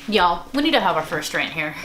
Y'all, we need to have our first rant here.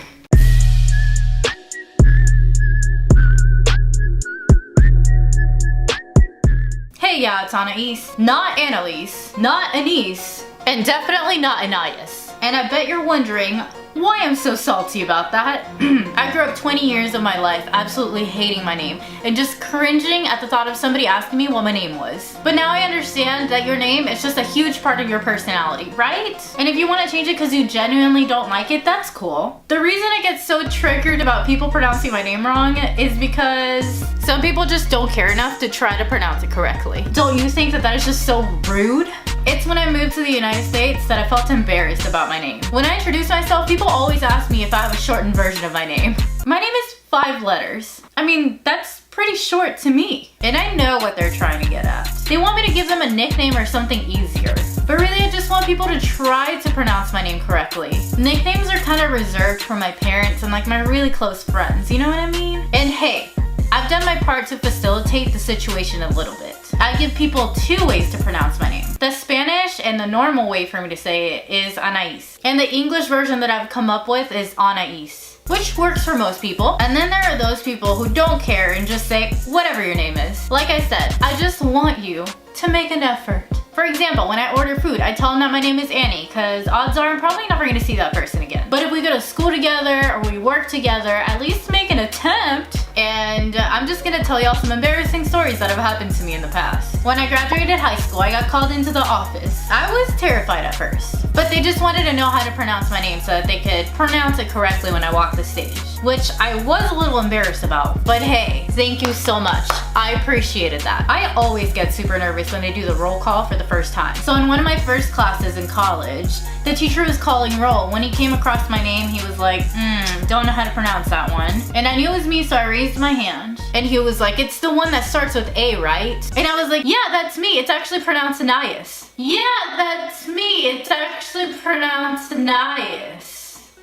Hey, yeah, it's Anais. Not Annalise, not Anais, and definitely not Anais. And I bet you're wondering why I'm so salty about that. I grew up 20 years of my life absolutely hating my name and just cringing at the thought of somebody asking me what my name was. But now I understand that your name is just a huge part of your personality, right? And if you want to change it because you genuinely don't like it, that's cool. The reason I get so triggered about people pronouncing my name wrong is because some people just don't care enough to try to pronounce it correctly. Don't you think that that is just so rude? It's when I moved to the United States that I felt embarrassed about my name. When I introduce myself, people always ask me if I have a shortened version of my name. My name is 5 letters. I mean, that's pretty short to me. And I know what they're trying to get at. They want me to give them a nickname or something easier. But really, I just want people to try to pronounce my name correctly. Nicknames are kind of reserved for my parents and like my really close friends, you know what I mean? And hey, I've done my part to facilitate the situation a little bit. I give people 2 ways to pronounce my name. The Spanish and the normal way for me to say it is Anais. And the English version that I've come up with is Anais, which works for most people. And then there are those people who don't care and just say whatever your name is. Like I said, I just want you to make an effort. For example, when I order food, I tell them that my name is Annie, because odds are I'm probably never gonna see that person again. But if we go to school together or we work together, at least make an attempt. And I'm just gonna tell y'all some embarrassing stories that have happened to me in the past. When I graduated high school, I got called into the office. I was terrified at first, but they just wanted to know how to pronounce my name so that they could pronounce it correctly when I walked the stage, which I was a little embarrassed about. But hey, thank you so much. I appreciated that. I always get super nervous when they do the roll call for the first time. So in one of my first classes in college, the teacher was calling roll. When he came across my name, he was like, don't know how to pronounce that one. And I knew it was me, so I raised my hand. And he was like, it's the one that starts with A, right? And I was like, yeah, that's me. It's actually pronounced Anais. Yeah, that's me. It's actually pronounced Anais.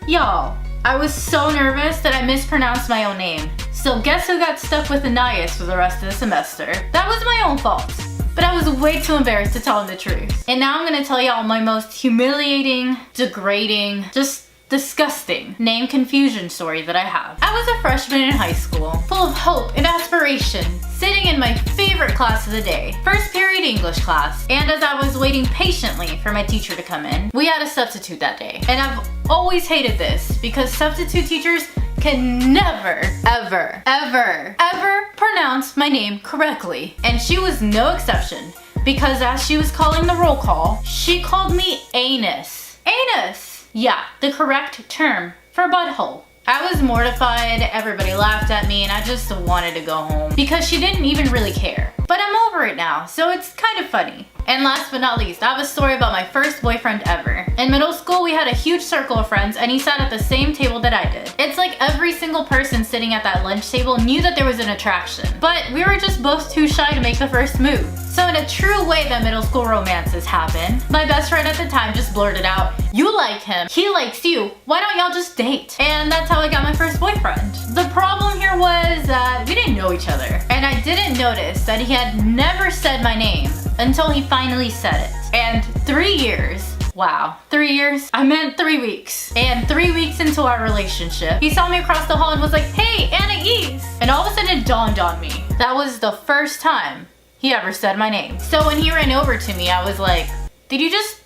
Y'all, I was so nervous that I mispronounced my own name. So guess who got stuck with Anais for the rest of the semester? That was my own fault. But I was way too embarrassed to tell him the truth. And now I'm gonna tell y'all my most humiliating, degrading, just disgusting name confusion story that I have. I was a freshman in high school, full of hope and aspiration, sitting in my favorite class of the day, first period English class. And as I was waiting patiently for my teacher to come in, we had a substitute that day. And I've always hated this because substitute teachers can never, ever, ever, ever pronounce my name correctly. And she was no exception, because as she was calling the roll call, she called me anus. Anus! Yeah, the correct term for butthole. I was mortified, everybody laughed at me, and I just wanted to go home because she didn't even really care. But I'm over it now, so it's kind of funny. And last but not least, I have a story about my first boyfriend ever. In middle school, we had a huge circle of friends and he sat at the same table that I did. It's like every single person sitting at that lunch table knew that there was an attraction, but we were just both too shy to make the first move. So in a true way that middle school romances happen, my best friend at the time just blurted out, "You like him, he likes you, why don't y'all just date?" And that's how I got my first boyfriend. The problem here was that we didn't know each other, and I didn't notice that he had never said my name until he finally said it. And 3 years, wow, 3 years? I meant 3 weeks. And 3 weeks into our relationship, he saw me across the hall and was like, "Hey, Anais!" And all of a sudden it dawned on me. That was the first time he ever said my name. So when he ran over to me, I was like, "Did you just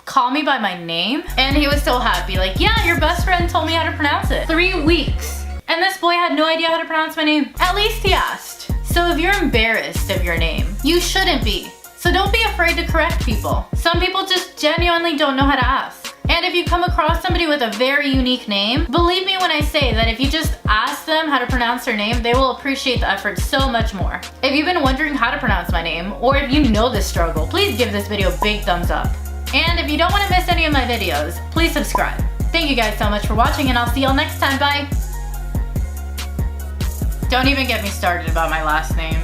call me by my name?" And he was so happy, like, "Yeah, your best friend told me how to pronounce it." 3 weeks. And this boy had no idea how to pronounce my name. At least he asked. So if you're embarrassed of your name, you shouldn't be. So don't be afraid to correct people. Some people just genuinely don't know how to ask. And if you come across somebody with a very unique name, believe me when I say that if you just ask them how to pronounce their name, they will appreciate the effort so much more. If you've been wondering how to pronounce my name, or if you know this struggle, please give this video a big thumbs up. And if you don't want to miss any of my videos, please subscribe. Thank you guys so much for watching, and I'll see y'all next time. Bye! Don't even get me started about my last name.